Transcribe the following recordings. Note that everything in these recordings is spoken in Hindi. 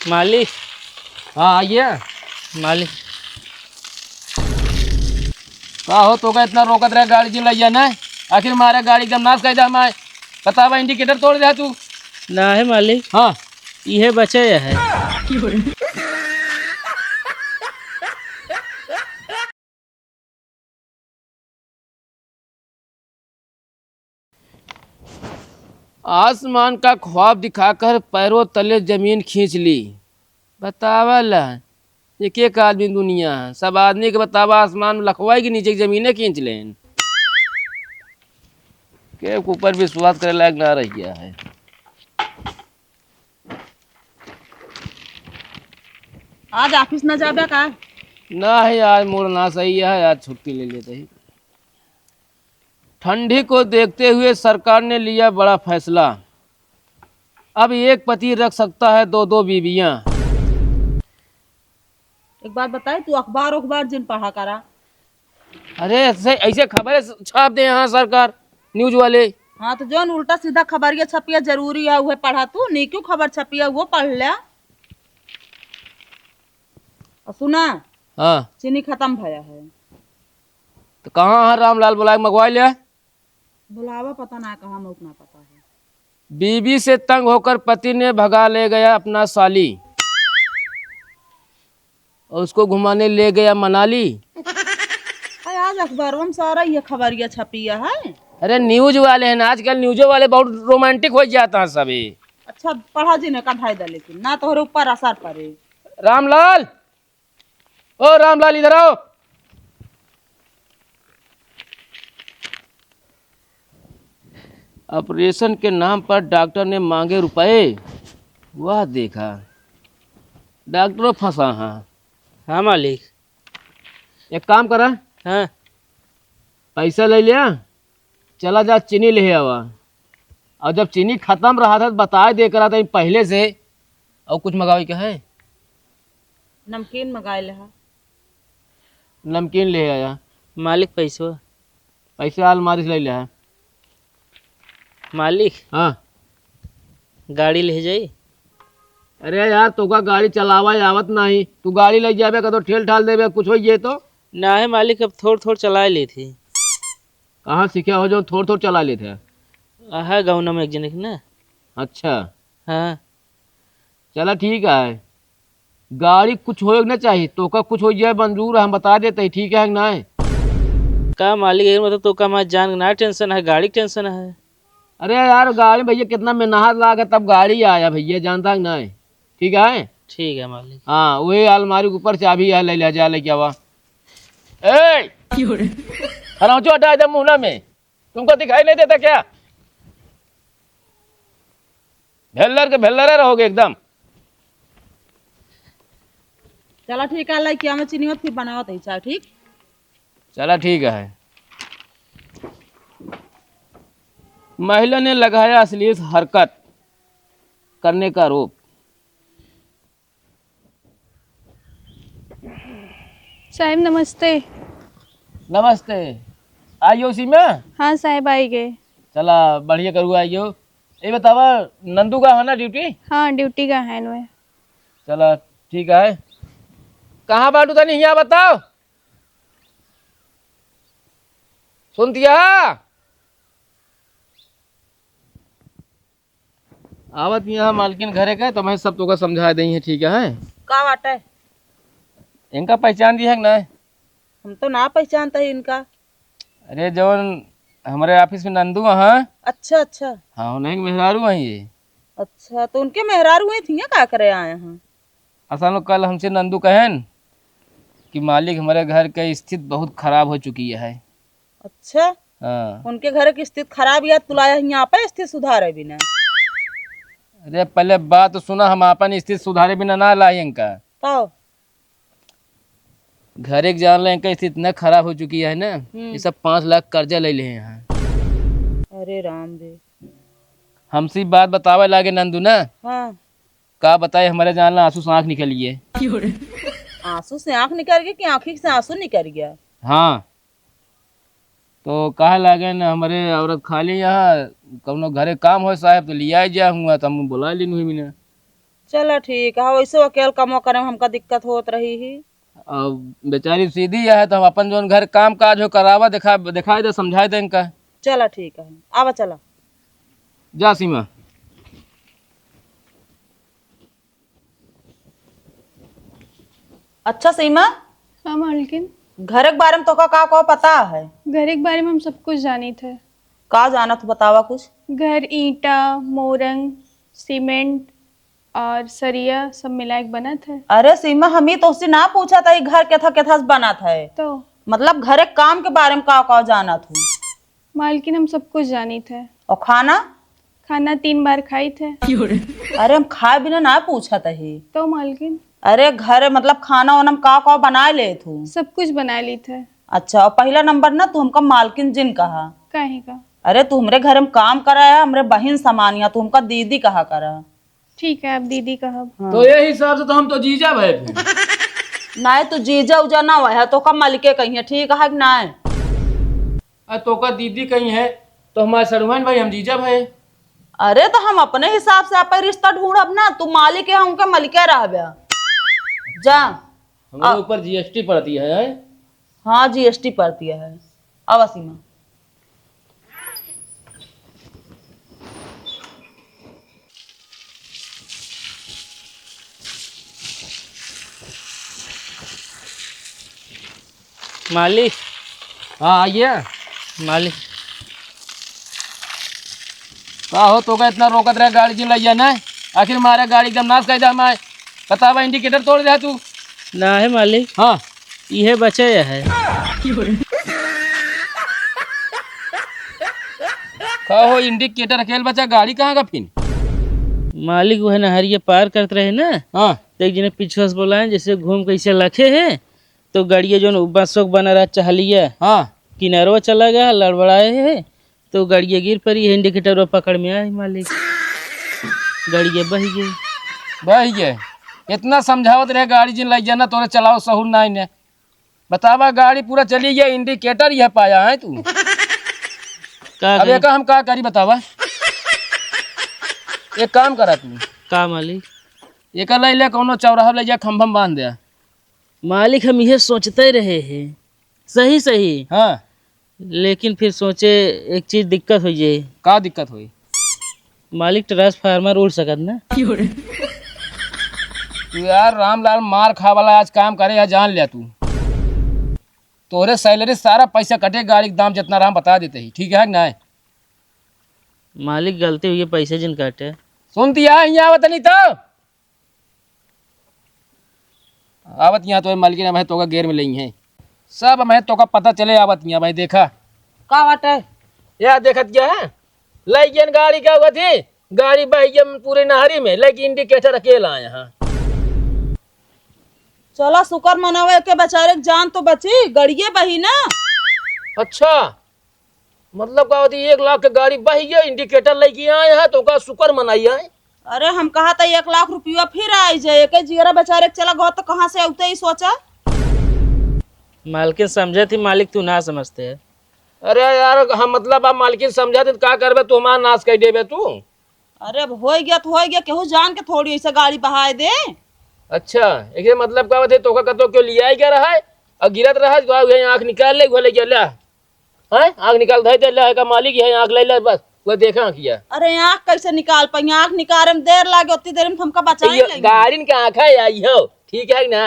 मालिक। हाँ आइए। मालिक का हो तो का इतना रोकत रहे गाड़ी जिन लइया ना, आखिर मारे गाड़ी एकदम नाश कर जा। मैं बतावा इंडिकेटर तोड़ दे तू। ना है मालिक, हाँ यह बचे है। आसमान का ख्वाब दिखाकर पैरों तले जमीन खींच ली। बतावा ला एक एक आदमी दुनिया है, सब आदमी के बतावा आसमान में लखवाई के नीचे की जमीनें खींच लें। के ऊपर विश्वास करे लायक ना रह गया है। आज ऑफिस न जाबे का? ना है आज मूड ना सही है, आज छुट्टी ले लेते ही। ठंडी को देखते हुए सरकार ने लिया बड़ा फैसला। अब एक पति रख सकता है दो दो बीवियां। एक बात बताए, तू अखबार अखबार जिन पढ़ा करा। अरे ऐसे ऐसे खबरें छाप दे यहाँ सरकार, न्यूज वाले। हाँ तो जौन उल्टा सीधा खबरिया छपिया जरूरी है वह पढ़ा, तू नहीं क्यों खबर छपिया वो पढ़ लिया। और सुना, हाँ चीनी खत्म भया है। तो कहाँ है रामलाल बुलाए मंगवा लिया। बुलावा पता ना कहाँ मुक ना पता है। बीबी से तंग होकर पति ने भगा ले गया अपना साली और उसको घुमाने ले गया मनाली। अरे आज अखबारों में सारा ये खबरिया छपिया है। अरे न्यूज वाले हैं ना, आजकल न्यूजो वाले बहुत रोमांटिक हो जाता है सभी। अच्छा पढ़ा जी ने का फायदा, लेकिन ना तोहरे ऊपर असर पड़े। रामलाल, ओ रामलाल इधर आओ। ऑपरेशन के नाम पर डॉक्टर ने मांगे रुपए। वह देखा डॉक्टर फंसा। हाँ हाँ मालिक। एक काम करा, हाँ पैसा ले लिया, चला जा चीनी ले आवा। और जब चीनी खत्म रहा था तो बताए दे करा था पहले से। और कुछ मंगावे क्या है? नमकीन मंगाए ले हा। नमकीन ले आया। मालिक पैसा। पैसा अलमारी से ले लिया है। मालिक हाँ गाड़ी ले जाई। अरे यार तो का गाड़ी चलावा आवत नहीं, तू गाड़ी ले जाबे का तो ठेल ठाल देबे कुछ हो ये तो। ना है मालिक, अब थोड़ थोड़ चला ली थी। कहाँ सीखे हो जो थोड़ थोड़ चला लेते हैं? है गाँव में एक जने की ना। अच्छा हाँ चला ठीक है। गाड़ी कुछ हो ना चाहिए तो का कुछ हो जाए मंजूर, हम बता देते हैं, ठीक है कि ना? का मालिक ये मतलब तो का मैं जान ना टेंशन है, गाड़ी की टेंशन है। अरे यार गाड़ी भैया कितना मेहनत लागा तब गाड़ी आया भैया, जानता है कि ना? ठीक है। ठीक है मालिक। हाँ वही अलमारी के ऊपर चाबी है, ले ले जा लेके आवा। ए हराचो हटा इधर मुहना में, तुमको दिखाई नहीं देता क्या? भेल्लर के भेल्लर रहोगे एकदम। चला ठीक है, क्या मैं चीनी मत फिर बनावत है चाय। ठीक चला ठीक है। महिला ने लगाया अश्लील हरकत करने का आरोप। साहब नमस्ते। नमस्ते, आइयो उसी में। हाँ साहब आई गए। चला बढ़िया करू आइयो। ये बतावा नंदू का है ना ड्यूटी? हाँ ड्यूटी का है वे। चला ठीक है। कहाँ बाटू था नहीं यहाँ बताओ। सुनतिया आवत यहाँ मालकिन घरे का तो मैं सब तो का समझा दी है, ठीक है। का बात है? इनका पहचान दी है कि ना? हम तो ना पहचानता है इनका। अरे जवन हमारे ऑफिस में नंदू है। अच्छा अच्छा। हाँ उन्हें मेहरारू है ये। अच्छा तो उनके मेहरारू हुए थी क्या करे आए हैं? असल में कल हमसे नंदू कहन कि मालिक हमारे घर की स्थिति बहुत खराब हो चुकी है। अच्छा हाँ उनके घर की स्थिति खराब या तुलाया यहाँ पे स्थिति सुधारे बिना? अरे पहले बात तो सुना, हम अपन स्थिति सुधारे बिना ना लाई इनका। तो घर एक जान ले इनका स्थिति इतना खराब हो चुकी है ना, ये सब 5 लाख कर्जा ले ले हैं यहाँ। अरे राम रे। हमसे बात बतावे लागे नंदू ना। हाँ का बताए हमारे जान ला आंसू से आँख निकलिए। आंसू से आंख निकल गई कि आंखी से आंसू निकल गया? हाँ तो कहा लागे न हमारे औरत खाली यहाँ कौनो घरे काम हो साहब तो लिया जा हुआ तो हम बुला ली मैंने। चलो ठीक है, वैसे अकेले कमो करे में हमका दिक्कत होत रही ही। अब बेचारी सीधी है तो हम अपन जो घर काम काज हो करावा दिखाई दे समझाए दे इनका। चलो ठीक है, आवा चला। जा सीमा। अच्छा सीमा, हाँ मालकिन। घर के बारे में तो का पता है? घर के बारे में हम सब कुछ जानी थे। का जाना तू बतावा कुछ। घर ईंटा, मोरंग, सीमेंट और सरिया सब मिला के बना था। अरे सीमा, हम ही तो उससे ना पूछा था ये घर के था बना था। तो मतलब घर के काम के बारे में का जाना तू? मालकिन हम सब कुछ जानी थे। और खाना? खाना 3 बार खाई थे। अरे हम खाए बिना ना पूछा था ही। तो मालकिन अरे घर मतलब खाना वाना में का बना ले तू? सब कुछ बना ली थे। अच्छा, और पहला नंबर ना तू हमका मालकिन जिन कहा। काहे का? अरे तू हमरे घर में काम करा है, हमरे बहन समानिया, तू हमका दीदी कहा करा। ठीक है, आप दीदी कहब। तो ये हिसाब से तो हम तो जीजा भाई फिर। ना तू जीजा उजा ना हुआ है तो का मालिके कही, ठीक है कि ना? तो का दीदी कहीं है तो हमारे सरवन भाई हम जीजा भाई। अरे तो हम अपने हिसाब से आप रिश्ता ढूंढब ना, तू मालिक है हमका मलिके रह जा। हमारे ऊपर जीएसटी पड़ती है। हाँ जीएसटी पड़ती है। अब सीमा, मालिक। हाँ आइए। मालिक का हो तो का इतना रोकत रहे गाड़ी जिन लिया ना, आखिर हमारे गाड़ी एकदम नाश कर हमारे बतावा इंडिकेटर तोड़ दे तू। ना है मालिक, हाँ यह बचे है। का हो इंडिकेटर अकेले बचा गाड़ी कहाँ का फिर? मालिक वो है नहरिया पार करते रहे ना, हाँ तो एक जने पीछे से बोला जैसे घूम कैसे लखे है, तो गाड़िया जो बसोक बना रहा चहलिया हाँ किनारवा चला गया, लड़बड़ाए है तो गाड़िया गिर पड़ी है, इंडिकेटर पकड़ में आए मालिक, गाड़िया बह गई। भाई ये इतना समझावत रहे गाड़ी जिन लग जाना तोरे चलाओ सहूर ना इन्हें बतावा गाड़ी पूरा चली गया इंडिकेटर यह पाया है तू। का अब एक हम का करी बतावा, एक काम करा तू का मालिक? एक ले ले कोनो चौराहा ले जा खंभम बांध दे। मालिक हम यह सोचते रहे हैं, सही सही, हाँ लेकिन फिर सोचे एक चीज दिक्कत हो जाए। का दिक्कत हुई? मालिक ट्रांसफार्मर उड़ सकत ना। तू यार रामलाल मार खा वाला आज काम करे या जान लिया तू, तोरे सैलरी सारा पैसा कटे गाड़ी के दाम जितना राम बता देते ही, ठीक है ना? मालिक गलती हुई है, पैसे जिन काटे। सुनती है यहाँ आवत नहीं तो आवत यहाँ तो मालिक ने भाई तो का गेर में नहीं है सब मैं तो का पता चले आवत यहाँ भाई देखा का बात है? या देखत क्या है लेकिन गाड़ी क्या हुआ थी, गाड़ी बही पूरे नहरी में लेकिन इंडिकेटर अकेला है यहाँ। चला शुक्र मनावे के बेचारे के जान तो बची, गड़िए बही ना। अच्छा मतलब क्या होती 1 लाख की गाड़ी बही गया इंडिकेटर लेके आए हैं तो का शुक्र मनाई है। अरे हम कहा था 1 लाख रुपया फिर आई जाए, एक जीरा बेचारे के चला गो तो कहाँ से उठते ही सोचा। मालकिन समझे थी, मालिक तू ना समझते है। अरे यार हम मतलब आप मालकिन समझा दे क्या करबे तू हमारा नाश कर देबे तू। अरे अब हो गया तो हो गया, केहू जान के थोड़ी ऐसे गाड़ी बहाए दे। अच्छा एक मतलब क्या होते तो का तो क्यों लिया क्या रहा है और गिरत रहा तो आँख निकाल ले गोले क्या है आँख निकाल दे ले का मालिक है आँख ले ले बस वो देखा किया। अरे आँख कैसे निकाल पाई, आँख निकाले में देर लागे, उतनी देर में हमका बचाई लगी। गाड़ी के आँख है आई हो ठीक है ना?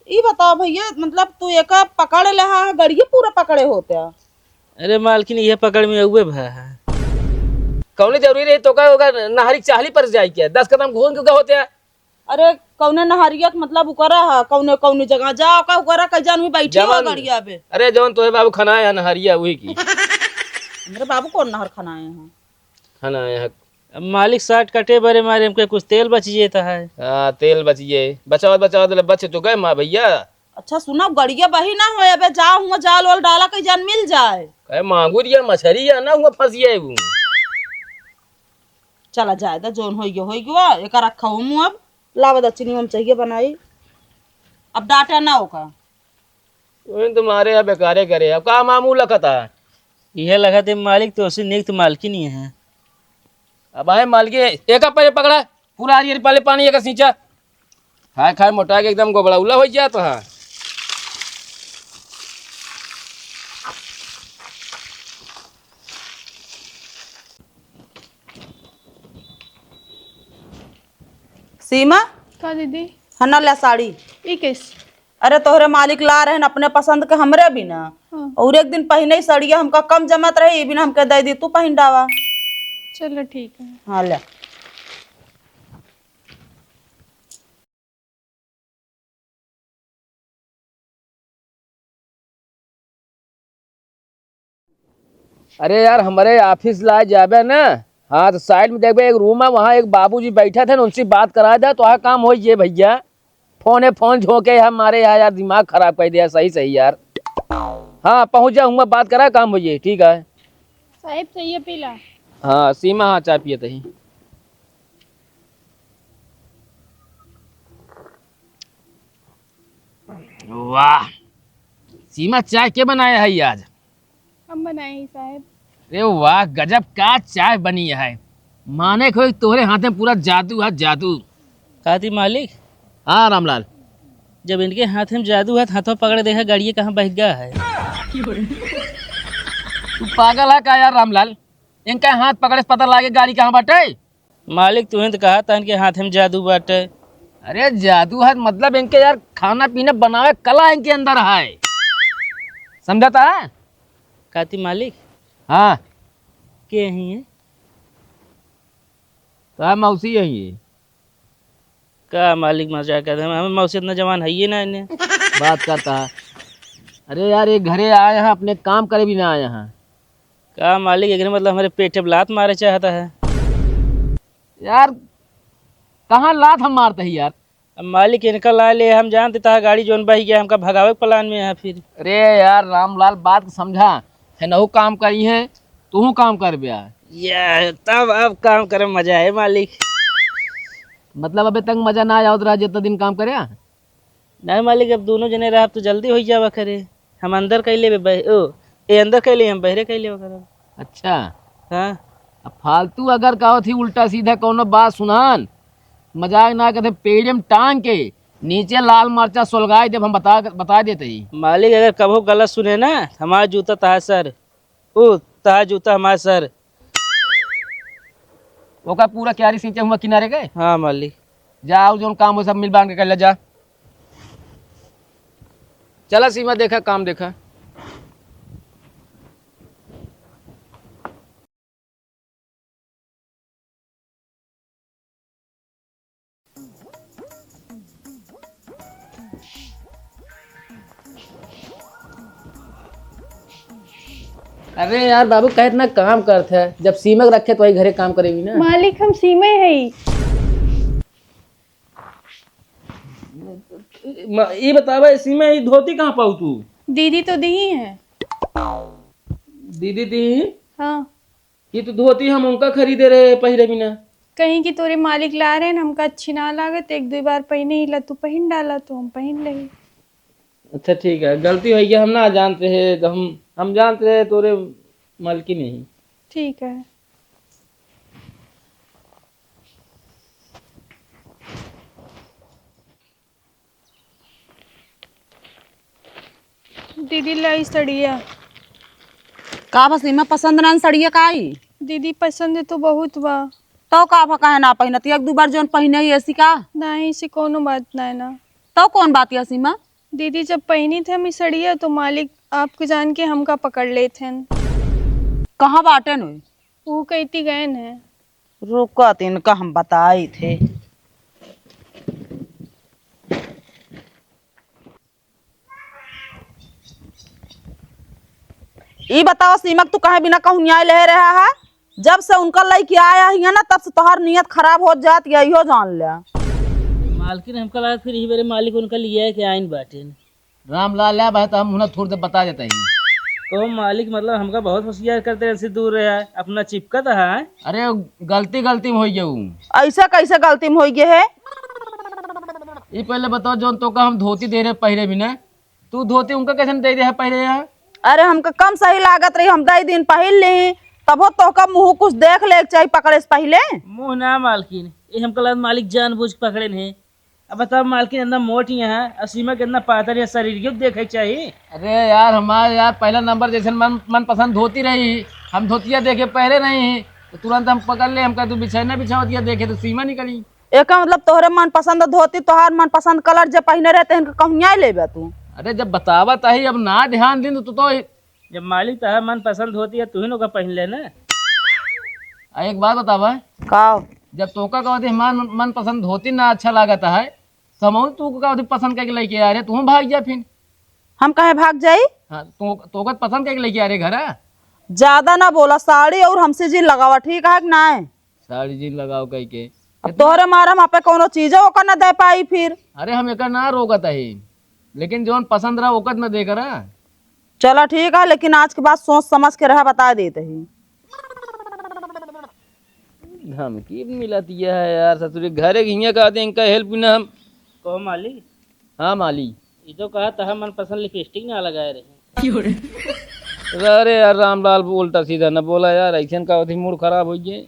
ये बताओ भैया, मतलब तू एक पकड़ ले हा गड़िए पूरा पकड़े होते हैं? अरे मालकिन यह पकड़ में हुए भा है। कौन जरूरी रही तो का होगा नहरी चाहली पर जाए क्या 10 कदम घूम के होते हैं। अरे कौने नहरिया के मतलब उकरा है, कौने कौने जगह जाओ का उकरा कई जान हुई बैठी हो गड़िया पे। अरे जवन तो बाबू खाना है नहरिया वही की। मेरे बाबू कौन नहर खाना है? खाना है अब मालिक 60 कटे बरे मारे हमके कुछ तेल बच जाता है। हाँ तेल बचिए बचाओ बचे तो गए माँ भैया। अच्छा सुना गड़िया बही ना हो, अबे जाओ हुआ जाल वाल डाला कई जान मिल जाए। कहे मांगुर या मछली या ना हुआ फंसिए वो। चला जाए दा जोन हो गया एक रखा हूँ मुँह, अब लावा चीनी हम चाहिए बनाई, अब डाटा ना होगा। तुम्हारे यहाँ बेकारे करे अब का मामू लखता है। यह लगा थे मालिक तो उसी निक तो मालकिन ही है। अब आए मालकी एक पैर पकड़ा पूरा हरियर पाले पानी एक सींचा खाए खाए मोटा के एकदम गोबड़ा उला हो जात है। सीमा का दीदी? हना ले साड़ी। ये किस? अरे तोहरे मालिक ला रहे हैं अपने पसंद के हमरे बिना। हाँ। और एक दिन पहने ही सड़िया हमका कम जमत रही, ये बिना हमके दे दी, तू पहन डावा। चलो ठीक है। हाँ ले। अरे यार हमारे ऑफिस लाए जाबे ना, हाँ तो साइड में देखबे एक रूम है, वहाँ एक बाबूजी बैठे थे ना, उनसे बात करा दे तो काम हो ये भैया। फोन झोंके हमारे यार दिमाग खराब कर दिया। सही सही यार, हाँ पहुँच जाऊँगा, बात करा काम हो ये। ठीक है साहिब सही है पीला। हाँ सीमा, हाँ चाय पिए तही। वाह सीमा, चाय क्या बनाया है आज? हम बनाए ही साहिब। अरे वाह गजब का चाय बनी है। माने खोई तोहरे हाथ में पूरा जादू है, जादू। कहती मालिक, हाँ रामलाल। जब इनके हाथ में जादू है, हाथों पकड़ देखा गाड़ी कहाँ बह गया है। तू पागल है क्या यार रामलाल? इनका हाथ पकड़े पता लागे गाड़ी कहाँ बाटे। मालिक तुम्हें तो कहा था इनके हाथ में जादू बाटे। अरे जादू है मतलब इनके यार खाना पीना बनावे कला इनके अंदर है, समझाता है? कहती मालिक हाँ के यही है तो मौसी है ये। का मालिक मजाक करते हैं, हमें मौसी इतना जवान है ही ना इन्हें। बात करता है। अरे यार ये घरे आए हैं, अपने काम करे भी ना आए हैं। का मालिक एक मतलब हमारे पेटे पे लात मारे चाहता है। यार कहाँ लात हम मारते हैं यार। अब मालिक इनका ला ले, हम जानते था गाड़ी जोन बह गया, हमका भगावे के प्लान में है फिर। अरे यार रामलाल बात समझा है, नहु काम करी है तू काम कर बिया। या तब अब काम करे मजा है मालिक। मतलब अबे तक मजा ना आया रहा जितना दिन काम करे। नहीं मालिक, अब दोनों जने रह तो जल्दी हो जावा करे। हम अंदर कैले ए अंदर कैले, हम बहरे कैले करे। अच्छा हाँ अब फालतू अगर कहो थी उल्टा सीधा कोनो बात सुनान, मजाक ना करते, पेड़ में टांग के नीचे लाल मरचा सुलगाए जब हम बता देते ही। मालिक अगर कभो गलत सुने ना, हमारा जूता तहा सर, ओ तहा जूता हमारा सर। वो का पूरा क्यारी सींचे हुआ किनारे गए। हाँ मालिक। जाओ जो काम हो सब मिल बांध के कर ले जा। चला सीमा, देखा काम देखा। अरे यार बाबू कहे इतना काम करते है, जब सीमक रखे तो वही घरे काम करेगी ना। मालिक हम सीमे है ही। ये बतावा इसी में ये धोती कहाँ पाऊ तू? दीदी तो दी ही है। दीदी दी? हाँ ये तो धोती हम उनका खरीदे रहे पहिरे बिना। कहीं की तोरे मालिक ला रहे हैं, हमका अच्छी ना लागत, एक दो बार पहने ही ला, तू पहन डाला तो हम पहन लगे। अच्छा ठीक है, गलती हो गया, हम ना जानते हैं, तो हम जानते हैं तोरे मालकी नहीं। ठीक है। दीदी लाई सड़िया। का बस सीमा पसंद ना सड़िया का आई? दीदी पसंद तो बहुत बा। तो का भा काहे ना पहनती, एक दो बार जोन पहने ही ऐसी का? नहीं से कोनो बात ना है ना। तो कौन बात है सीमा? दीदी जब पहनी थे हम सड़िया तो मालिक आपको जान के हमका पकड़ लेते हैं। कहाँ बाटे नो? वो कहती गए है। रुका इनका हम बताए थे। ये बताओ सीमक, तू कहे बिना कहूँ न्याय ले रहा है? जब से उनका लड़की आया है ना, तब से तोहर नियत खराब हो जाती है, इहो जान ले। मालकिन हमका लगा फिर ही मेरे मालिक उनका लिया है कि आइन बाटे। रामलाल या भाई तो हम उन्हें थोड़ी देर बता देते हैं। तो मालिक मतलब हमका बहुत होशियार करते हैं, दूर रहा है अपना चिपकत है। अरे गलती में हो गया। ऐसा कैसे गलती में हो गए है? ये पहले बताओ जो तो का हम धोती दे रहे पहिरे भी ना, तू धोती उनका कैसे दे दे पहिरे यहाँ? अरे हमका कम सही लागत रही, हम 10 दिन पहन ली, तब तो का मुँह कुछ देख ले चाहिए पकड़े से पहले। मुँह ना मालकिन, ये हमको लगा मालिक जानबूझ के पकड़े हैं। अब बताओ मालकिन इतना मोटी है और सीमा कितना पातर है, शरीर क्यों देखे चाहिए। अरे यार हमारे यार पहला नंबर जैसे मन पसंद धोती रही, हम धोतिया देखे पहले नहीं तो तुरंत हम पकड़ ले, हम कह तू बिछैना बिछाओ दिया देखे तो सीमा निकली। एक मतलब तोहरे मन पसंद धोती, तोहार मन पसंद कलर जब पहने रहते हैं कहूँ लेबे तू। अरे जब बतावत आई अब ना ध्यान दिन तो जब मालिक तो मन पसंद होती है तू ही लोग का पहन लेना। एक बात बतावा, का जब तोका कहती मन पसंद धोती ना अच्छा लागता है तो हम तू कहती पसंद करके लेके आ रहे, तू भाग जा फिर। हम कहे भाग जाई? हाँ तो पसंद करके लेके आ रहे घर। ज्यादा ना बोला, साड़ी और हमसे जी लगावा ठीक है कि ना? साड़ी जी लगाओ कह के अब तोहरे मारम आपे कोनो चीज ओकर न दे पाई फिर। अरे हम एक ना रोकत है, लेकिन जो पसंद रहा ओकत न दे कर। चलो ठीक है, लेकिन आज के बाद सोच समझ के रह बता देते ही। धमकी मिलती है यार ससुरी घरे घिया कहते इनका हेल्प ना हम। कहो मालिक, हाँ माली ये तो कहा था मन पसंद लिपस्टिक ना लगाए रहे। अरे यार रामलाल उल्टा सीधा न बोला यार, ऐसा का मूड खराब हो गए।